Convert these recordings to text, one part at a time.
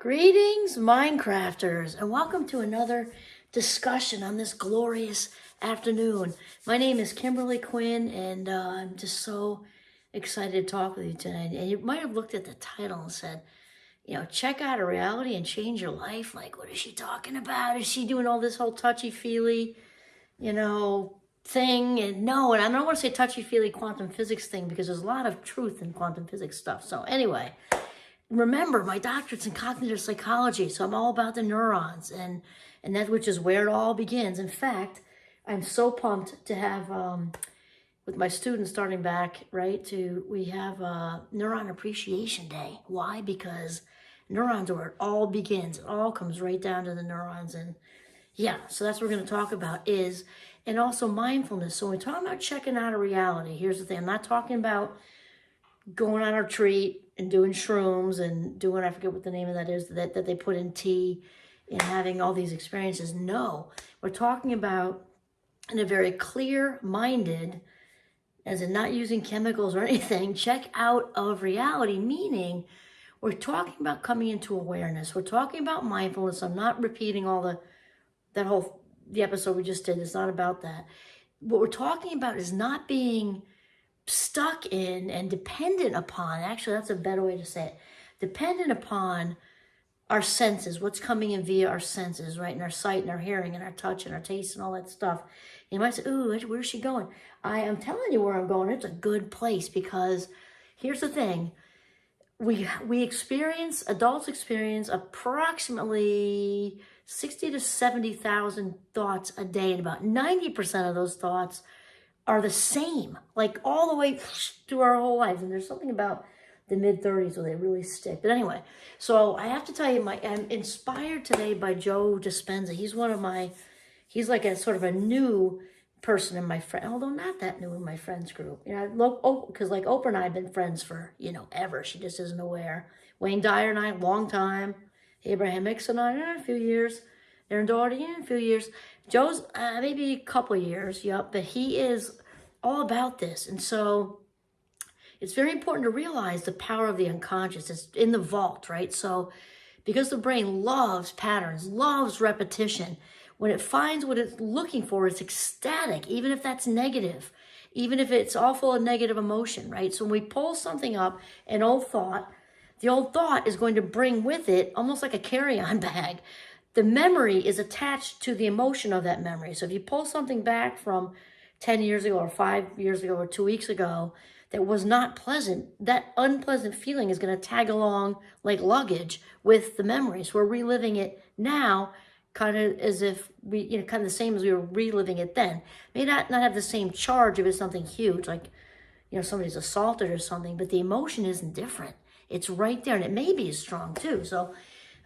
Greetings, Minecrafters, and welcome to another discussion on this glorious afternoon. My name is Kimberly Quinn, and I'm just so excited to talk with you tonight. And you might have looked at the title and said, check out a reality and change your life. Like, what is she talking about? Is she doing all this whole touchy-feely, thing? And no, and I don't want to say touchy-feely quantum physics thing because there's a lot of truth in quantum physics stuff. So anyway, remember, my doctorate's in cognitive psychology, so I'm all about the neurons, and that which is where it all begins. In fact, I'm so pumped to have, with my students starting back, we have a Neuron Appreciation Day. Why? Because neurons are where it all begins. It all comes right down to the neurons, and yeah, so that's what we're going to talk about and also mindfulness. So when we talk about checking out of reality, here's the thing. I'm not talking about going on a retreat and doing shrooms and doing, I forget what the name of that is, that they put in tea and having all these experiences. No, we're talking about in a very clear-minded, as in not using chemicals or anything, check out of reality, meaning we're talking about coming into awareness. We're talking about mindfulness. I'm not repeating the episode we just did. It's not about that. What we're talking about is not being stuck in and dependent upon, actually that's a better way to say it, dependent upon our senses, what's coming in via our senses, right? And our sight and our hearing and our touch and our taste and all that stuff. You might say, ooh, where's she going? I am telling you where I'm going. It's a good place, because here's the thing. Adults experience approximately 60 to 70,000 thoughts a day, and about 90% of those thoughts are the same, like all the way through our whole lives. And there's something about the mid-30s where they really stick. But anyway, so I have to tell you, I'm inspired today by Joe Dispenza. He's like a sort of a new person in my friend, although not that new in my friends group. Because like Oprah and I have been friends for, ever. She just isn't aware. Wayne Dyer and I, long time. Abraham Hicks and I, a few years. Aaron Doherty, a few years. Joe's maybe a couple of years, yep. But he is all about this. And so it's very important to realize the power of the unconscious. It's in the vault, right? So because the brain loves patterns, loves repetition, when it finds what it's looking for, it's ecstatic, even if that's negative, even if it's all full of negative emotion, right? So when we pull something up, the old thought is going to bring with it, almost like a carry-on bag, the memory is attached to the emotion of that memory. So if you pull something back from 10 years ago or 5 years ago or 2 weeks ago that was not pleasant, that unpleasant feeling is going to tag along like luggage with the memories. We're reliving it now, kind of as if kind of the same as we were reliving it then. May not have the same charge if it's something huge, like, somebody's assaulted or something, but the emotion isn't different. It's right there, and it may be as strong too. So,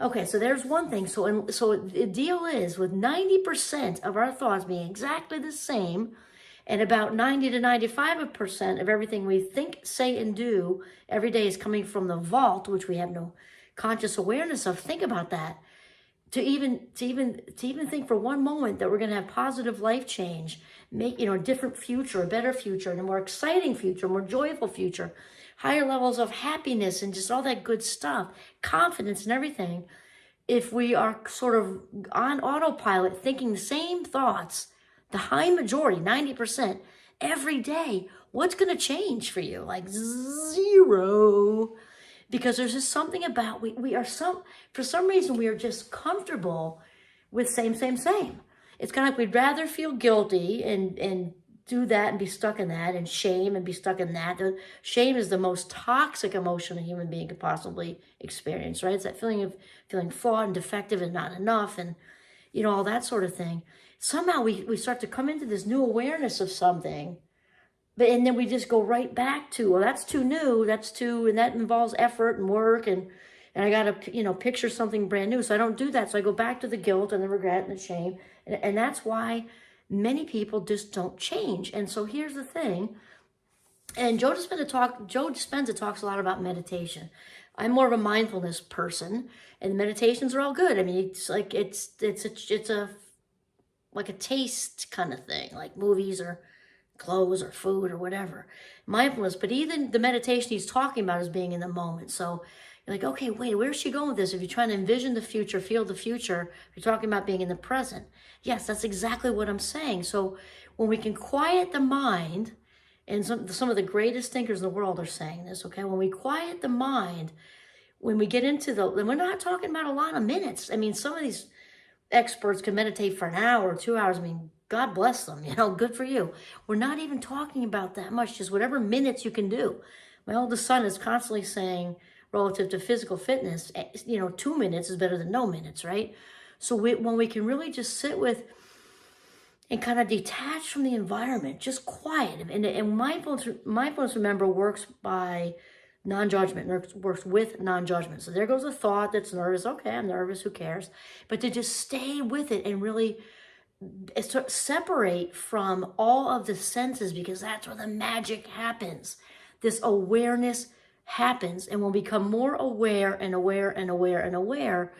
okay, so there's one thing. So the deal is, with 90% of our thoughts being exactly the same, and about 90 to 95% of everything we think, say, and do every day is coming from the vault, which we have no conscious awareness of. Think about that. To even think for one moment that we're going to have positive life change, make a different future, a better future, and a more exciting future, a more joyful future, higher levels of happiness and just all that good stuff, confidence and everything. If we are sort of on autopilot thinking the same thoughts, the high majority, 90%, every day, what's going to change for you? Like zero. Because there's just something about, for some reason, we are just comfortable with same. It's kind of like we'd rather feel guilty and do that and be stuck in that, and shame and be stuck in that. Shame is the most toxic emotion a human being could possibly experience, right? It's that feeling of feeling flawed and defective and not enough and, all that sort of thing. Somehow we start to come into this new awareness of something, and then we just go right back to, well, that's too new, and that involves effort and work, and I got to, picture something brand new. So I don't do that. So I go back to the guilt and the regret and the shame. And that's why many people just don't change. And so here's the thing. And Joe Dispenza talks a lot about meditation. I'm more of a mindfulness person, and meditations are all good. I mean, it's like, it's like a taste kind of thing, like movies or clothes or food or whatever. Mindfulness, but even the meditation he's talking about is being in the moment. So, You're like, okay, wait, where's she going with this? If you're trying to envision the future, feel the future, if you're talking about being in the present. Yes, that's exactly what I'm saying. So when we can quiet the mind, and some of the greatest thinkers in the world are saying this, okay? When we quiet the mind, when we get into and we're not talking about a lot of minutes. I mean, some of these experts can meditate for an hour or 2 hours. I mean, God bless them, good for you. We're not even talking about that much, just whatever minutes you can do. My oldest son is constantly saying, relative to physical fitness, 2 minutes is better than no minutes, right? So when we can really just sit with and kind of detach from the environment, just quiet. And mindfulness, remember, works by non-judgment, works with non-judgment. So there goes a thought that's nervous. Okay, I'm nervous, who cares? But to just stay with it and really separate from all of the senses, because that's where the magic happens. This awareness happens, and when we become more aware and aware and aware and aware,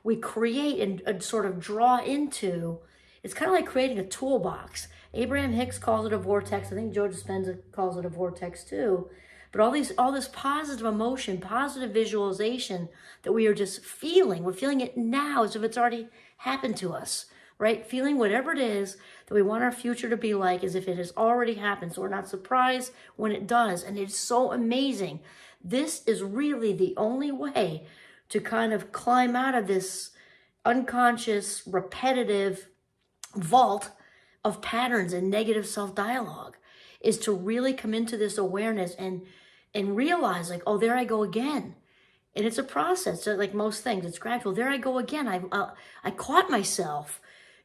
we create and sort of draw into. It's kind of like creating a toolbox. Abraham Hicks calls it a vortex. I think Joe Dispenza calls it a vortex too. But all this positive emotion, positive visualization that we are just feeling. We're feeling it now as if it's already happened to us, right? Feeling whatever it is that we want our future to be like as if it has already happened. So we're not surprised when it does. And it's so amazing. This is really the only way to kind of climb out of this unconscious, repetitive vault of patterns and negative self-dialogue, is to really come into this awareness and realize, like, oh, there I go again. And it's a process. So like most things, it's gradual. There I go again. I caught myself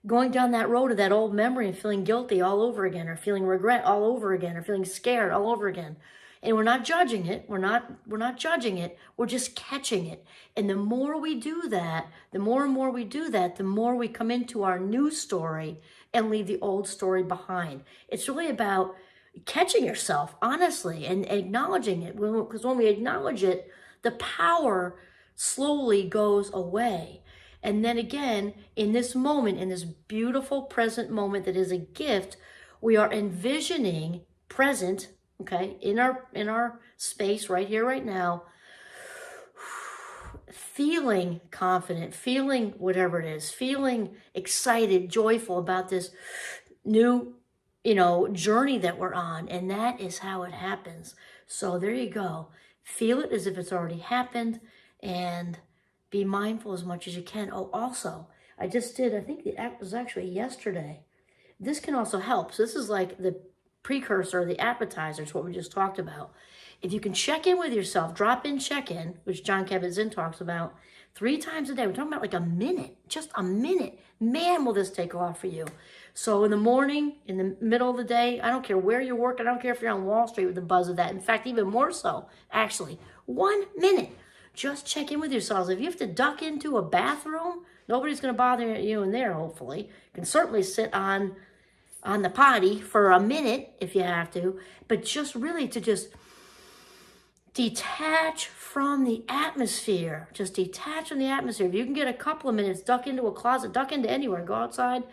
going down that road of that old memory and feeling guilty all over again, or feeling regret all over again, or feeling scared all over again. And we're not judging it. We're not judging it. We're just catching it. And the more we do that, the more and more we do that, the more we come into our new story and leave the old story behind. It's really about catching yourself, honestly, and acknowledging it. Because when we acknowledge it, the power slowly goes away. And then again, in this moment, in this beautiful present moment that is a gift, we are envisioning present, okay, in our space right here, right now, feeling confident, feeling whatever it is, feeling excited, joyful about this new, journey that we're on. And that is how it happens. So there you go. Feel it as if it's already happened, and be mindful as much as you can. Oh, also, I just did, I think the act was actually yesterday. This can also help. So this is like the precursor, the appetizer, is what we just talked about. If you can check in with yourself, drop in check-in, which John Kabat-Zinn talks about 3 times a day. We're talking about like a minute, just a minute. Man, will this take off for you. So in the morning, in the middle of the day, I don't care where you're working. I don't care if you're on Wall Street with the buzz of that. In fact, even more so, actually, 1 minute. Just check in with yourselves. If you have to duck into a bathroom, nobody's going to bother you in there, hopefully. You can certainly sit on the potty for a minute if you have to. But just really to just detach from the atmosphere. Just detach from the atmosphere. If you can get a couple of minutes, duck into a closet, duck into anywhere, go outside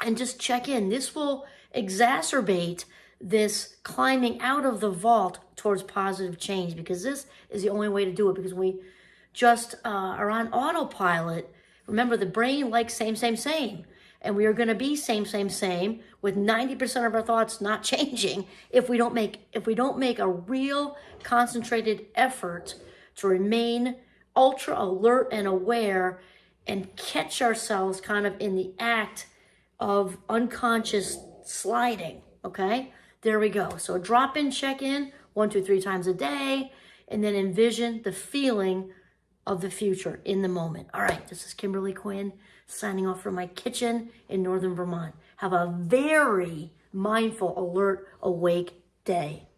and just check in. This will exacerbate this climbing out of the vault towards positive change, because this is the only way to do it, because we just are on autopilot. Remember, the brain likes same, and we are going to be same with 90% of our thoughts not changing if we don't make a real concentrated effort to remain ultra alert and aware and catch ourselves kind of in the act of unconscious sliding. Okay, there we go. So drop in, check in 1, 2, 3 times a day, and then envision the feeling of the future in the moment. All right, this is Kimberly Quinn signing off from my kitchen in Northern Vermont. Have a very mindful, alert, awake day.